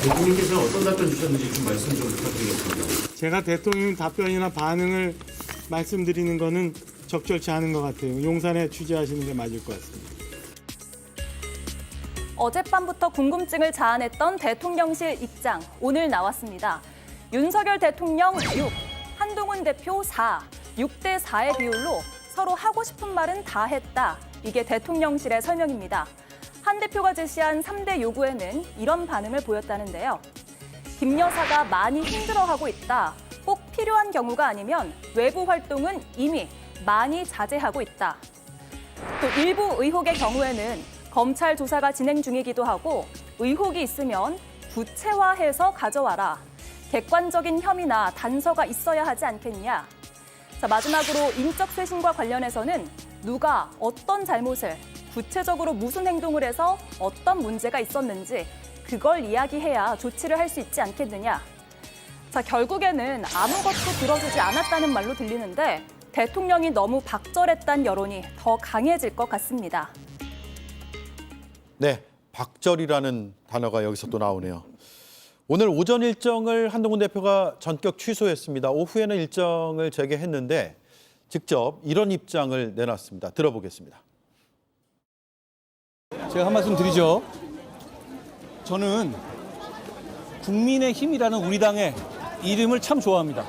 대통령께서는 어떤 답변 주셨는지 좀 말씀 좀 부탁드리겠습니다. 제가 대통령 답변이나 반응을 말씀드리는 거는 적절치 않은 것 같아요. 용산에 취재하시는 게 맞을 것 같습니다. 어젯밤부터 궁금증을 자아냈던 대통령실 입장, 오늘 나왔습니다. 윤석열 대통령 6, 한동훈 대표 4, 6대 4의 비율로 서로 하고 싶은 말은 다 했다. 이게 대통령실의 설명입니다. 한 대표가 제시한 3대 요구에는 이런 반응을 보였다는데요. 김 여사가 많이 힘들어하고 있다. 꼭 필요한 경우가 아니면 외부 활동은 이미 많이 자제하고 있다. 또 일부 의혹의 경우에는 검찰 조사가 진행 중이기도 하고 의혹이 있으면 구체화해서 가져와라. 객관적인 혐의나 단서가 있어야 하지 않겠냐. 자, 마지막으로 인적 쇄신과 관련해서는 누가 어떤 잘못을 구체적으로 무슨 행동을 해서 어떤 문제가 있었는지 그걸 이야기해야 조치를 할 수 있지 않겠느냐. 자, 결국에는 아무것도 들어주지 않았다는 말로 들리는데 대통령이 너무 박절했다는 여론이 더 강해질 것 같습니다. 네, 박절이라는 단어가 여기서 또 나오네요. 오늘 오전 일정을 한동훈 대표가 전격 취소했습니다. 오후에는 일정을 재개했는데 직접 이런 입장을 내놨습니다. 들어보겠습니다. 제가 한 말씀 드리죠. 저는 국민의힘이라는 우리 당의 이름을 참 좋아합니다.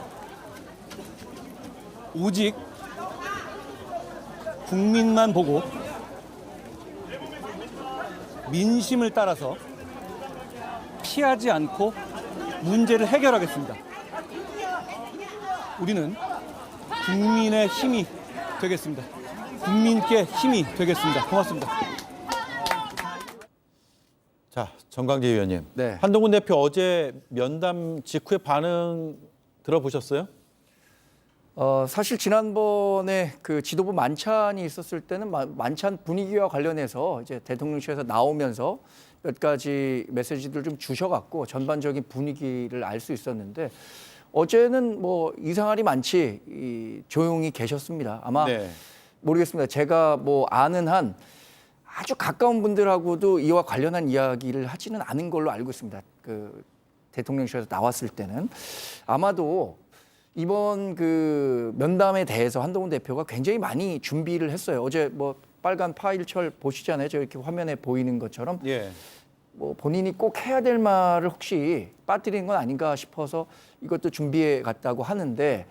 오직 국민만 보고 민심을 따라서 피하지 않고 문제를 해결하겠습니다. 우리는 국민의 힘이 되겠습니다. 국민께 힘이 되겠습니다. 고맙습니다. 자, 정광재 의원님. 네. 한동훈 대표 어제 면담 직후의 반응 들어보셨어요? 사실 지난번에 그 지도부 만찬이 있었을 때는 만찬 분위기와 관련해서 이제 대통령실에서 나오면서 몇 가지 메시지들 좀 주셔갖고 전반적인 분위기를 알 수 있었는데 어제는 뭐 이상할이 많지 조용히 계셨습니다. 아마 네. 모르겠습니다. 제가 뭐 아는 한 아주 가까운 분들하고도 이와 관련한 이야기를 하지는 않은 걸로 알고 있습니다. 그 대통령실에서 나왔을 때는 아마도 이번 그 면담에 대해서 한동훈 대표가 굉장히 많이 준비를 했어요. 어제 뭐 빨간 파일철 보시잖아요. 저 이렇게 화면에 보이는 것처럼 예. 뭐 본인이 꼭 해야 될 말을 혹시 빠뜨리는 건 아닌가 싶어서 이것도 준비해 갔다고 하는데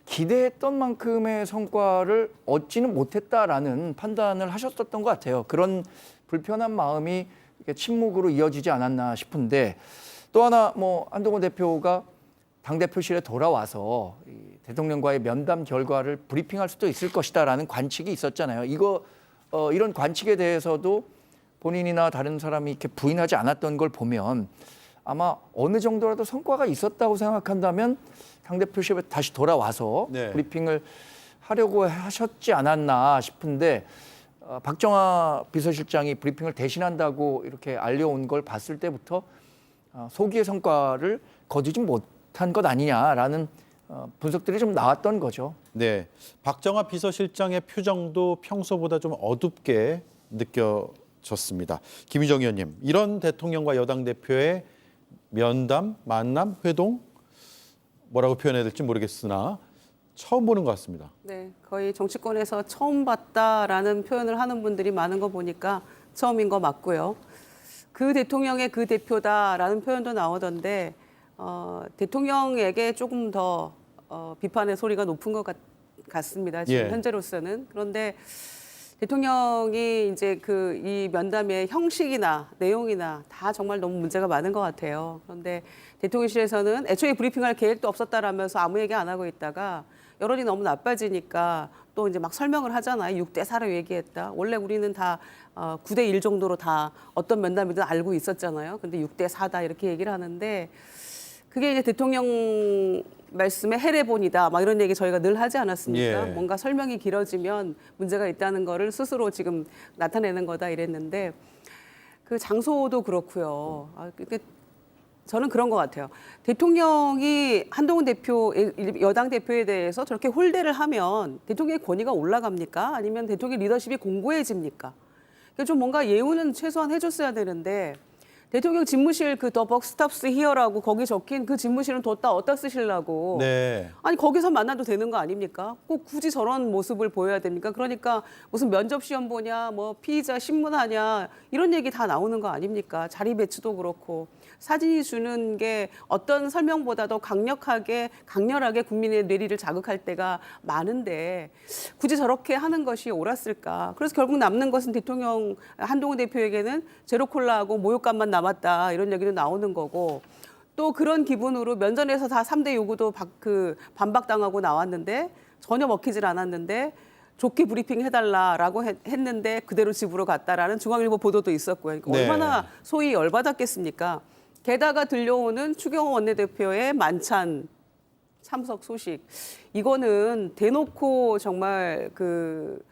기대했던 만큼의 성과를 얻지는 못했다라는 판단을 하셨었던 것 같아요. 그런 불편한 마음이 침묵으로 이어지지 않았나 싶은데 또 하나 뭐 한동훈 대표가 당대표실에 돌아와서 이 대통령과의 면담 결과를 브리핑할 수도 있을 것이다라는 관측이 있었잖아요. 이런 관측에 대해서도 본인이나 다른 사람이 이렇게 부인하지 않았던 걸 보면 아마 어느 정도라도 성과가 있었다고 생각한다면 당대표실에 다시 돌아와서 네. 브리핑을 하려고 하셨지 않았나 싶은데 박정하 비서실장이 브리핑을 대신한다고 이렇게 알려온 걸 봤을 때부터 소기의 성과를 거두지 못한 것 아니냐라는 분석들이 좀 나왔던 거죠. 네. 박정하 비서실장의 표정도 평소보다 좀 어둡게 느껴졌습니다. 김희정 의원님, 이런 대통령과 여당 대표의 면담, 만남, 회동 뭐라고 표현해야 될지 모르겠으나 처음 보는 것 같습니다. 네, 거의 정치권에서 처음 봤다라는 표현을 하는 분들이 많은 거 보니까 처음인 거 맞고요. 그 대통령의 그 대표다라는 표현도 나오던데 대통령에게 조금 더 비판의 소리가 높은 것 같습니다. 지금 예. 현재로서는. 그런데 대통령이 이제 그 이 면담의 형식이나 내용이나 다 정말 너무 문제가 많은 것 같아요. 그런데 대통령실에서는 애초에 브리핑할 계획도 없었다라면서 아무 얘기 안 하고 있다가 여론이 너무 나빠지니까 또 이제 막 설명을 하잖아요. 6대 4로 얘기했다. 원래 우리는 다 9대 1 정도로 다 어떤 면담이든 알고 있었잖아요. 근데 6대 4다 이렇게 얘기를 하는데 그게 이제 대통령 말씀의 해례본이다. 막 이런 얘기 저희가 늘 하지 않았습니까? 예. 뭔가 설명이 길어지면 문제가 있다는 거를 스스로 지금 나타내는 거다 이랬는데 그 장소도 그렇고요. 저는 그런 것 같아요. 대통령이 한동훈 대표, 여당 대표에 대해서 저렇게 홀대를 하면 대통령의 권위가 올라갑니까? 아니면 대통령 리더십이 공고해집니까? 좀 뭔가 예우는 최소한 해줬어야 되는데 대통령 집무실 그 더 벅스탑스 히어라고 거기 적힌 그 집무실은 어디다 쓰시려고. 네. 아니 거기서 만나도 되는 거 아닙니까? 꼭 굳이 저런 모습을 보여야 됩니까? 그러니까 무슨 면접 시험 보냐, 뭐 피의자 신문하냐 이런 얘기 다 나오는 거 아닙니까? 자리 배치도 그렇고 사진이 주는 게 어떤 설명보다도 강렬하게 국민의 뇌리를 자극할 때가 많은데 굳이 저렇게 하는 것이 옳았을까? 그래서 결국 남는 것은 대통령 한동훈 대표에게는 제로콜라하고 모욕감만 남았다 이런 얘기도 나오는 거고. 또 그런 기분으로 면전에서 다 3대 요구도 반박당하고 나왔는데 전혀 먹히질 않았는데 좋게 브리핑 해달라라고 했는데 그대로 집으로 갔다라는 중앙일보 보도도 있었고요. 그러니까 네. 얼마나 소위 열받았겠습니까? 게다가 들려오는 추경호 원내대표의 만찬 참석 소식. 이거는 대놓고 정말 그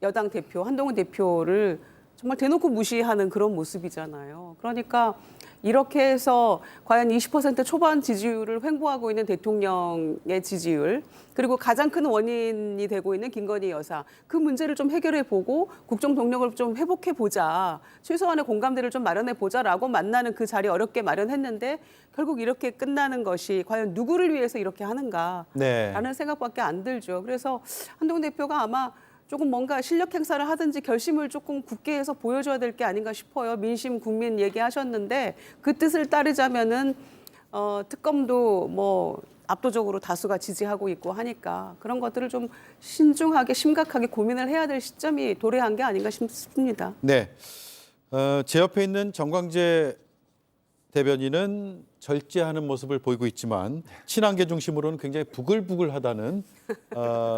여당 대표, 한동훈 대표를 정말 대놓고 무시하는 그런 모습이잖아요. 그러니까 이렇게 해서 과연 20% 초반 지지율을 횡보하고 있는 대통령의 지지율, 그리고 가장 큰 원인이 되고 있는 김건희 여사, 그 문제를 좀 해결해 보고 국정 동력을 좀 회복해 보자, 최소한의 공감대를 좀 마련해 보자라고 만나는 그 자리 어렵게 마련했는데 결국 이렇게 끝나는 것이 과연 누구를 위해서 이렇게 하는가라는 네. 생각밖에 안 들죠. 그래서 한동훈 대표가 아마 조금 뭔가 실력 행사를 하든지 결심을 조금 굳게 해서 보여줘야 될 게 아닌가 싶어요. 민심 국민 얘기하셨는데 그 뜻을 따르자면은 특검도 뭐 압도적으로 다수가 지지하고 있고 하니까 그런 것들을 좀 신중하게 심각하게 고민을 해야 될 시점이 도래한 게 아닌가 싶습니다. 네. 제 옆에 있는 정광재 대변인은 절제하는 모습을 보이고 있지만 친한계 중심으로는 굉장히 부글부글하다는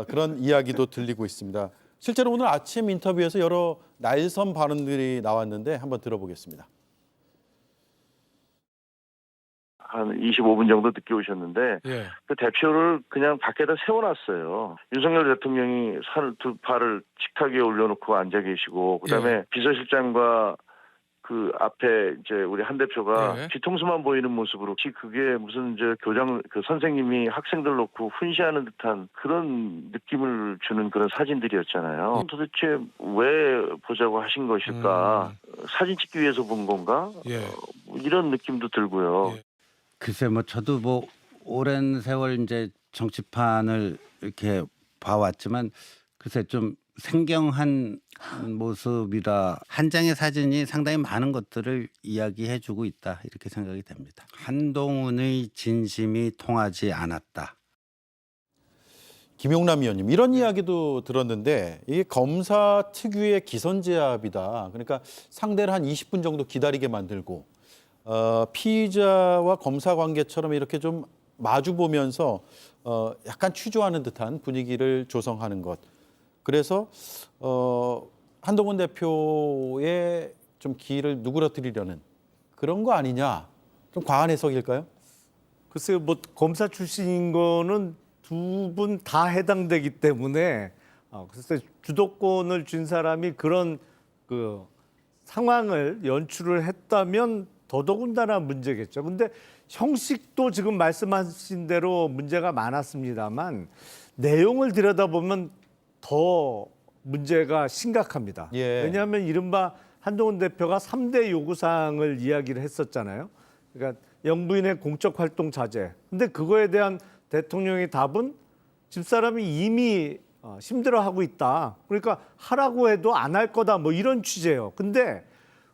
그런 이야기도 들리고 있습니다. 실제로 오늘 아침 인터뷰에서 여러 날선 발언들이 나왔는데 한번 들어보겠습니다. 한 25분 정도 늦게 오셨는데 그 대표를 그냥 밖에다 세워놨어요. 윤석열 대통령이 두 팔을 식탁 위에 올려놓고 앉아 계시고 그다음에 비서실장과 그 앞에 이제 우리 한 대표가 뒤통수만 보이는 모습으로 혹시 그게 무슨 이제 교장 그 선생님이 학생들 놓고 훈시하는 듯한 그런 느낌을 주는 그런 사진들이었잖아요. 도대체 왜 보자고 하신 것일까? 사진 찍기 위해서 본 건가? 뭐 이런 느낌도 들고요. 글쎄 뭐 저도 뭐 오랜 세월 이제 정치판을 이렇게 봐왔지만 글쎄 좀 생경한 모습이라 한 장의 사진이 상당히 많은 것들을 이야기해주고 있다 이렇게 생각이 됩니다. 한동훈의 진심이 통하지 않았다. 김용남 의원님 이런 이야기도 들었는데 이게 검사 특유의 기선제압이다. 그러니까 상대를 한 20분 정도 기다리게 만들고 피의자와 검사 관계처럼 이렇게 좀 마주 보면서 약간 취조하는 듯한 분위기를 조성하는 것. 그래서 한동훈 대표의 좀 기를 누그러뜨리려는 그런 거 아니냐? 좀 과한 해석일까요? 글쎄요, 뭐 검사 출신인 거는 두 분 다 해당되기 때문에 글쎄 주도권을 쥔 사람이 그런 그 상황을 연출을 했다면 더더군다나 문제겠죠. 근데 형식도 지금 말씀하신 대로 문제가 많았습니다만 내용을 들여다보면 더 문제가 심각합니다. 왜냐하면 이른바 한동훈 대표가 3대 요구사항을 이야기를 했었잖아요. 그러니까 영부인의 공적 활동 자제. 근데 그거에 대한 대통령의 답은 집사람이 이미 힘들어하고 있다. 그러니까 하라고 해도 안 할 거다. 뭐 이런 취지예요. 근데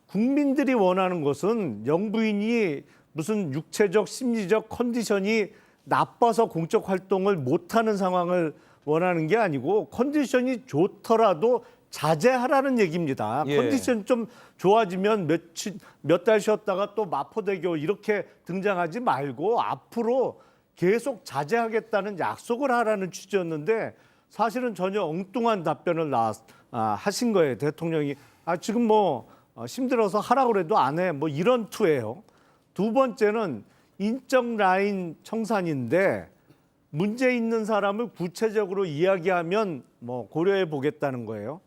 국민들이 원하는 것은 영부인이 무슨 육체적, 심리적 컨디션이 나빠서 공적 활동을 못하는 상황을 원하는 게 아니고 컨디션이 좋더라도 자제하라는 얘기입니다. 컨디션 좀 좋아지면 몇 달 쉬었다가 또 마포대교 이렇게 등장하지 말고 앞으로 계속 자제하겠다는 약속을 하라는 취지였는데 사실은 전혀 엉뚱한 답변을 하신 거예요. 대통령이 지금 뭐 힘들어서 하라고 해도 안 해. 뭐 이런 투예요. 두 번째는 인적 라인 청산인데 문제 있는 사람을 구체적으로 이야기하면 뭐 고려해 보겠다는 거예요.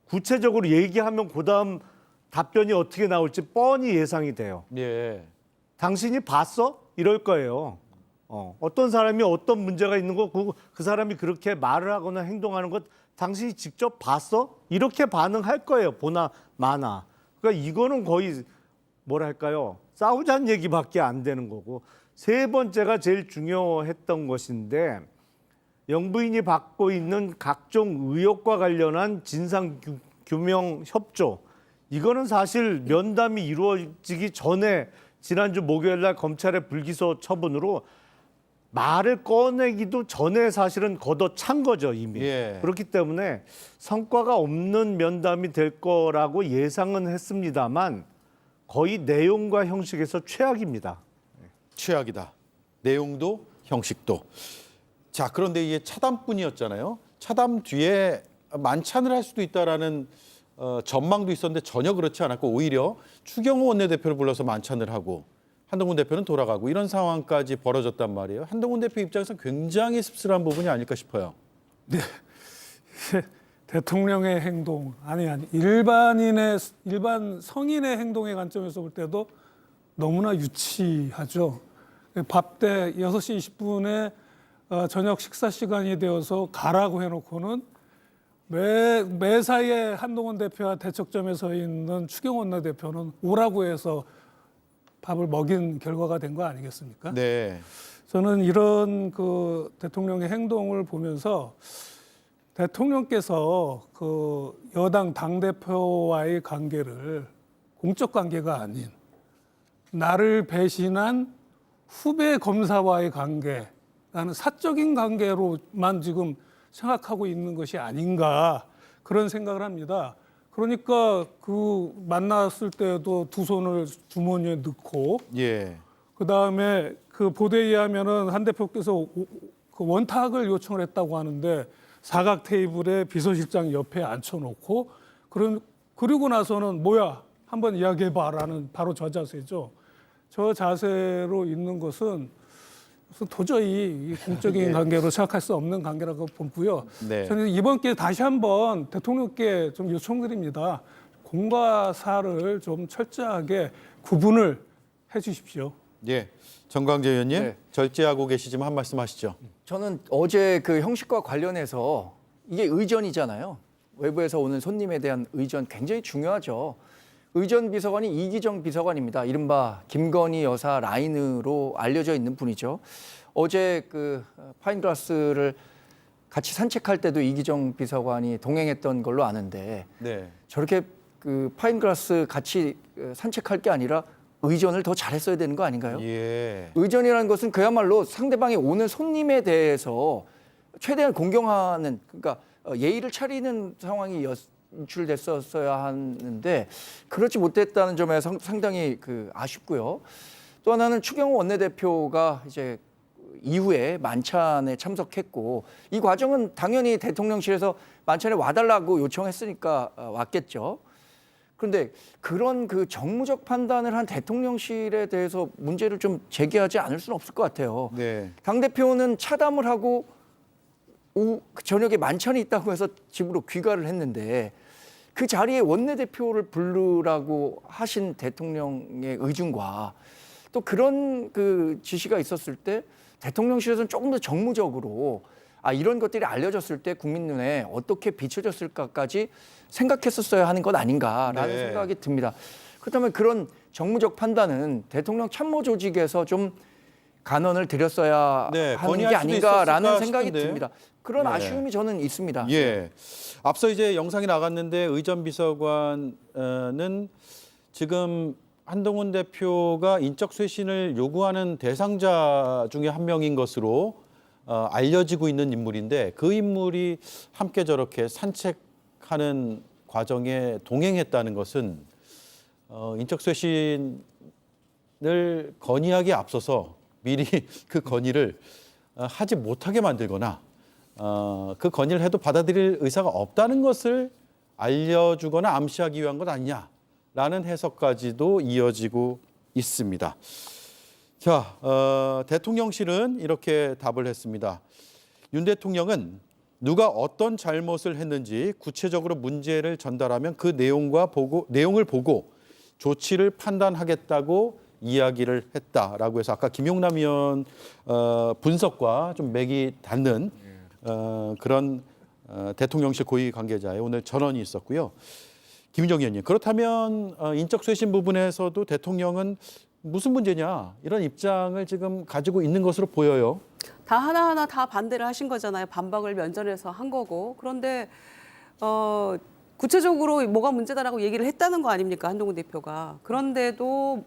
구체적으로 얘기하면 그다음 답변이 어떻게 나올지 뻔히 예상이 돼요. 당신이 봤어? 이럴 거예요. 어떤 사람이 어떤 문제가 있는 거 그 사람이 그렇게 말을 하거나 행동하는 것 당신이 직접 봤어? 이렇게 반응할 거예요. 보나 마나. 그러니까 이거는 거의 뭐랄까요? 싸우자는 얘기밖에 안 되는 거고, 세 번째가 제일 중요했던 것인데, 영부인이 받고 있는 각종 의혹과 관련한 진상규명 협조, 이거는 사실 면담이 이루어지기 전에 지난주 목요일 날 검찰의 불기소 처분으로 말을 꺼내기도 전에 사실은 걷어찬 거죠, 이미. 예. 그렇기 때문에 성과가 없는 면담이 될 거라고 예상은 했습니다만 거의 내용과 형식에서 최악입니다. 최악이다. 내용도 형식도. 자, 그런데 이게 차담뿐이었잖아요. 차담 뒤에 만찬을 할 수도 있다라는 전망도 있었는데 전혀 그렇지 않았고 오히려 추경호 원내대표를 불러서 만찬을 하고 한동훈 대표는 돌아가고 이런 상황까지 벌어졌단 말이에요. 한동훈 대표 입장에서 굉장히 씁쓸한 부분이 아닐까 싶어요. 네. 대통령의 행동 아니 일반 성인의 행동의 관점에서 볼 때도 너무나 유치하죠. 밥 때 6시 20분에 저녁 식사 시간이 되어서 가라고 해놓고는 매사에 한동훈 대표와 대척점에 서 있는 추경호 원내대표는 오라고 해서 밥을 먹인 결과가 된 거 아니겠습니까? 네. 저는 이런 그 대통령의 행동을 보면서 대통령께서 그 여당 당대표와의 관계를 공적 관계가 아닌 나를 배신한 후배 검사와의 관계라는 사적인 관계로만 지금 생각하고 있는 것이 아닌가 그런 생각을 합니다. 그러니까 그 만났을 때도 두 손을 주머니에 넣고 예. 그다음에 그 보도에 의하면은 한 대표께서 그 원탁을 요청을 했다고 하는데 사각 테이블에 비서실장 옆에 앉혀놓고 그리고 나서는 뭐야 한번 이야기해봐라는 바로 저 자세죠. 저 자세로 있는 것은 도저히 이 공적인 관계로 생각할 수 없는 관계라고 보고요. 네. 저는 이번 기회에 다시 한번 대통령께 좀 요청드립니다. 공과 사를 좀 철저하게 구분을 해 주십시오. 예. 정광재 의원님 네. 절제하고 계시지만 한 말씀 하시죠. 저는 어제 그 형식과 관련해서 이게 의전이잖아요. 외부에서 오는 손님에 대한 의전 굉장히 중요하죠. 의전 비서관이 이기정 비서관입니다. 이른바 김건희 여사 라인으로 알려져 있는 분이죠. 어제 그 파인글라스를 같이 산책할 때도 이기정 비서관이 동행했던 걸로 아는데 네. 저렇게 그 파인글라스 같이 산책할 게 아니라 의전을 더 잘했어야 되는 거 아닌가요? 예. 의전이라는 것은 그야말로 상대방이 오는 손님에 최대한 공경하는 그러니까 예의를 차리는 상황이 연출됐었어야 하는데 그렇지 못했다는 점에서 상당히 그 아쉽고요. 또 하나는 추경호 원내대표가 이제 이후에 만찬에 참석했고 이 과정은 당연히 대통령실에서 만찬에 와달라고 요청했으니까 왔겠죠. 그런데 그런 그 정무적 판단을 한 대통령실에 대해서 문제를 좀 제기하지 않을 수는 없을 것 같아요. 네. 당대표는 차담을 하고 저녁에 만찬이 있다고 해서 집으로 귀가를 했는데 그 자리에 원내대표를 부르라고 하신 대통령의 의중과 또 그런 그 지시가 있었을 때 대통령실에서는 조금 더 정무적으로 이런 것들이 알려졌을 때 국민 눈에 어떻게 비춰졌을까까지 생각했었어야 하는 것 아닌가라는 네. 생각이 듭니다. 그렇다면 그런 정무적 판단은 대통령 참모 조직에서 좀 간언을 드렸어야 네, 하는 게 건의할 수도 아닌가라는 있었을까 생각이 싶은데. 듭니다. 그런 네. 아쉬움이 저는 있습니다. 예. 앞서 이제 영상이 나갔는데 의전 비서관은 지금 한동훈 대표가 인적 쇄신을 요구하는 대상자 중에 한 명인 것으로 알려지고 있는 인물인데 그 인물이 함께 저렇게 산책하는 과정에 동행했다는 것은 인적 쇄신을 건의하기에 앞서서 미리 그 건의를 하지 못하게 만들거나 그 건의를 해도 받아들일 의사가 없다는 것을 알려주거나 암시하기 위한 것 아니냐라는 해석까지도 이어지고 있습니다. 자, 대통령실은 이렇게 답을 했습니다. 윤 대통령은 누가 어떤 잘못을 했는지 구체적으로 문제를 전달하면 그 내용을 보고 조치를 판단하겠다고 이야기를 했다라고 해서 아까 김용남 의원 분석과 좀 맥이 닿는 그런 대통령실 고위 관계자의 오늘 전언이 있었고요. 김인정 의원님, 그렇다면 인적 쇄신 부분에서도 대통령은 무슨 문제냐 이런 입장을 지금 가지고 있는 것으로 보여요. 다 하나하나 다 반대를 하신 거잖아요. 반박을 면전에서 한 거고. 그런데 구체적으로 뭐가 문제다라고 얘기를 했다는 거 아닙니까? 한동훈 대표가. 그런데도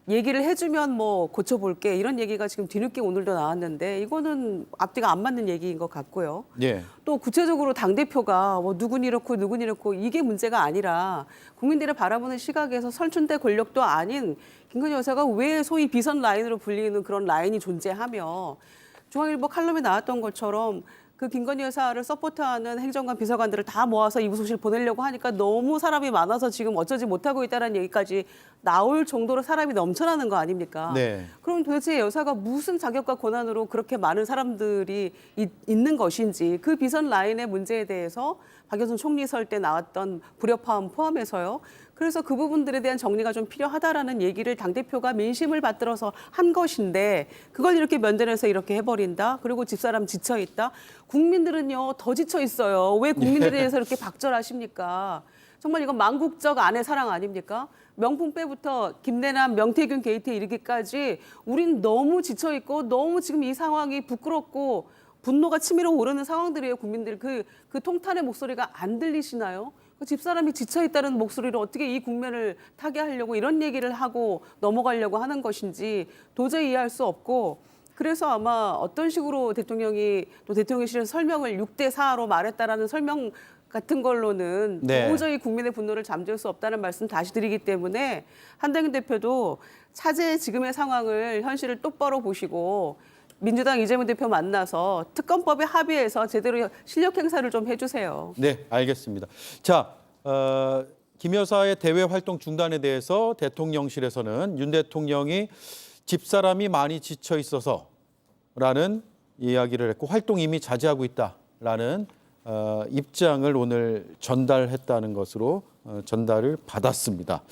얘기를 해주면 뭐 고쳐볼게 이런 얘기가 지금 뒤늦게 오늘도 나왔는데 이거는 앞뒤가 안 맞는 얘기인 것 같고요. 예. 또 구체적으로 당대표가 뭐 누군 이렇고 이게 문제가 아니라 국민들을 바라보는 시각에서 설춘대 권력도 아닌 김건희 여사가 왜 소위 비선 라인으로 불리는 그런 라인이 존재하며 중앙일보 칼럼에 나왔던 것처럼 그 김건희 여사를 서포트하는 행정관 비서관들을 다 모아서 이부소실 보내려고 하니까 너무 사람이 많아서 지금 어쩌지 못하고 있다는 얘기까지 나올 정도로 사람이 넘쳐나는 거 아닙니까? 네. 그럼 도대체 여사가 무슨 자격과 권한으로 그렇게 많은 사람들이 있는 것인지 그 비선 라인의 문제에 대해서 박영선 총리 설 때 나왔던 불협화음 포함해서요. 그래서 그 부분들에 대한 정리가 좀 필요하다라는 얘기를 당대표가 민심을 받들어서 한 것인데 그걸 이렇게 면전에서 이렇게 해버린다. 그리고 집사람 지쳐있다. 국민들은요 더 지쳐있어요. 왜 국민들에 대해서 이렇게 박절하십니까? 정말 이건 망국적 아내 사랑 아닙니까? 명품배부터 김대남, 명태균 게이트에 이르기까지 우린 너무 지쳐있고 너무 지금 이 상황이 부끄럽고 분노가 치밀어 오르는 상황들이에요. 국민들 그 통탄의 목소리가 안 들리시나요? 그 집사람이 지쳐있다는 목소리로 어떻게 이 국면을 타개하려고 이런 얘기를 하고 넘어가려고 하는 것인지 도저히 이해할 수 없고 그래서 아마 어떤 식으로 대통령이 또 대통령실에서 설명을 6대4로 말했다라는 설명 같은 걸로는 네. 도저히 국민의 분노를 잠재울 수 없다는 말씀 다시 드리기 때문에 한동훈 대표도 차제의 지금의 상황을 현실을 똑바로 보시고 민주당 이재명 대표 만나서 특검법에 합의해서 제대로 실력 행사를 좀 해주세요. 네, 알겠습니다. 자, 김 여사의 대외 활동 중단에 대해서 대통령실에서는 윤 대통령이 집사람이 많이 지쳐 있어서라는 이야기를 했고 활동 이미 자제하고 있다라는 입장을 오늘 전달했다는 것으로 전달을 받았습니다.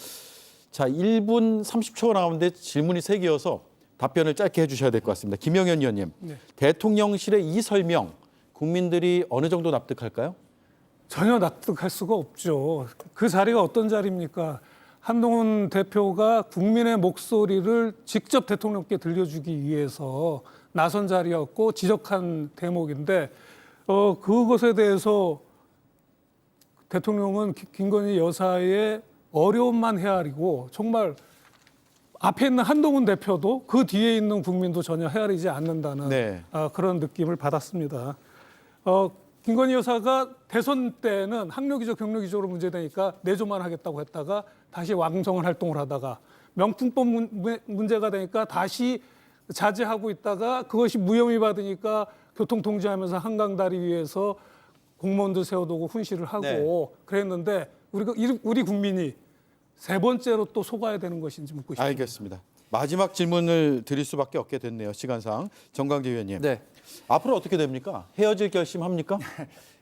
자, 1분 30초가 남았는데 질문이 3개여서 답변을 짧게 해주셔야 될 것 같습니다. 김영현 의원님, 네. 대통령실의 이 설명 국민들이 어느 정도 납득할까요? 전혀 납득할 수가 없죠. 그 자리가 어떤 자리입니까? 한동훈 대표가 국민의 목소리를 직접 대통령께 들려주기 위해서 나선 자리였고 지적한 대목인데 그것에 대해서 대통령은 김건희 여사의 어려움만 헤아리고 정말 앞에 있는 한동훈 대표도 그 뒤에 있는 국민도 전혀 헤아리지 않는다는 네. 그런 느낌을 받았습니다. 김건희 여사가 대선 때는 학력이죠, 경력이적으로 문제되니까 내조만 하겠다고 했다가 다시 왕성한 활동을 하다가 명품법 문제가 되니까 다시 자제하고 있다가 그것이 무혐의 받으니까 교통통제하면서 한강다리 위에서 공무원도 세워두고 훈시를 하고 네. 그랬는데 우리 국민이 세 번째로 또 속아야 되는 것인지 묻고 싶습니다. 알겠습니다. 마지막 질문을 드릴 수밖에 없게 됐네요. 시간상. 정광재 의원님. 네. 앞으로 어떻게 됩니까? 헤어질 결심합니까?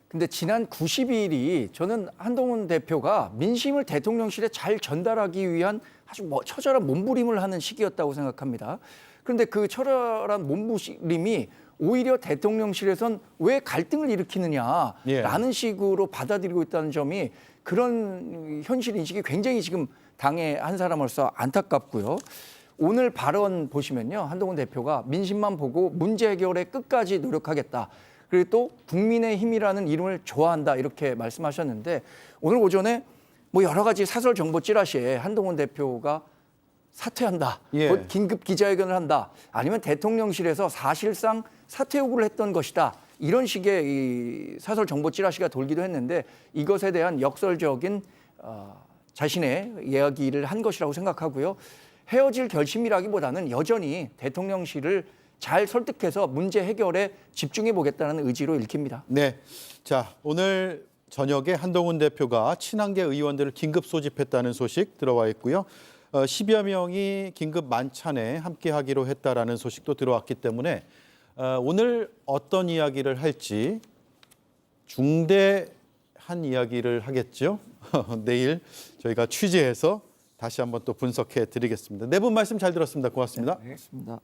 근데 지난 90일이 저는 한동훈 대표가 민심을 대통령실에 잘 전달하기 위한 아주 처절한 몸부림을 하는 시기였다고 생각합니다. 그런데 그 처절한 몸부림이 오히려 대통령실에선 왜 갈등을 일으키느냐라는 식으로 받아들이고 있다는 점이 그런 현실 인식이 굉장히 지금 당의 한 사람으로서 안타깝고요. 오늘 발언 보시면요. 한동훈 대표가 민심만 보고 문제 해결에 끝까지 노력하겠다. 그리고 또 국민의힘이라는 이름을 좋아한다 이렇게 말씀하셨는데 오늘 오전에 뭐 여러 가지 사설 정보 찌라시에 한동훈 대표가 사퇴한다. 예. 곧 긴급 기자회견을 한다. 아니면 대통령실에서 사실상 사퇴 요구를 했던 것이다. 이런 식의 이 사설 정보 찌라시가 돌기도 했는데 이것에 대한 역설적인 자신의 이야기를 한 것이라고 생각하고요. 헤어질 결심이라기보다는 여전히 대통령실을 잘 설득해서 문제 해결에 집중해 보겠다는 의지로 읽힙니다. 네. 자, 오늘 저녁에 한동훈 대표가 친한계 의원들을 긴급 소집했다는 소식 들어와 있고요. 10여 명이 긴급 만찬에 함께하기로 했다라는 소식도 들어왔기 때문에 오늘 어떤 이야기를 할지 중대한 이야기를 하겠죠. 내일 저희가 취재해서 다시 한번 또 분석해 드리겠습니다. 네 분 말씀 잘 들었습니다. 고맙습니다. 고맙습니다.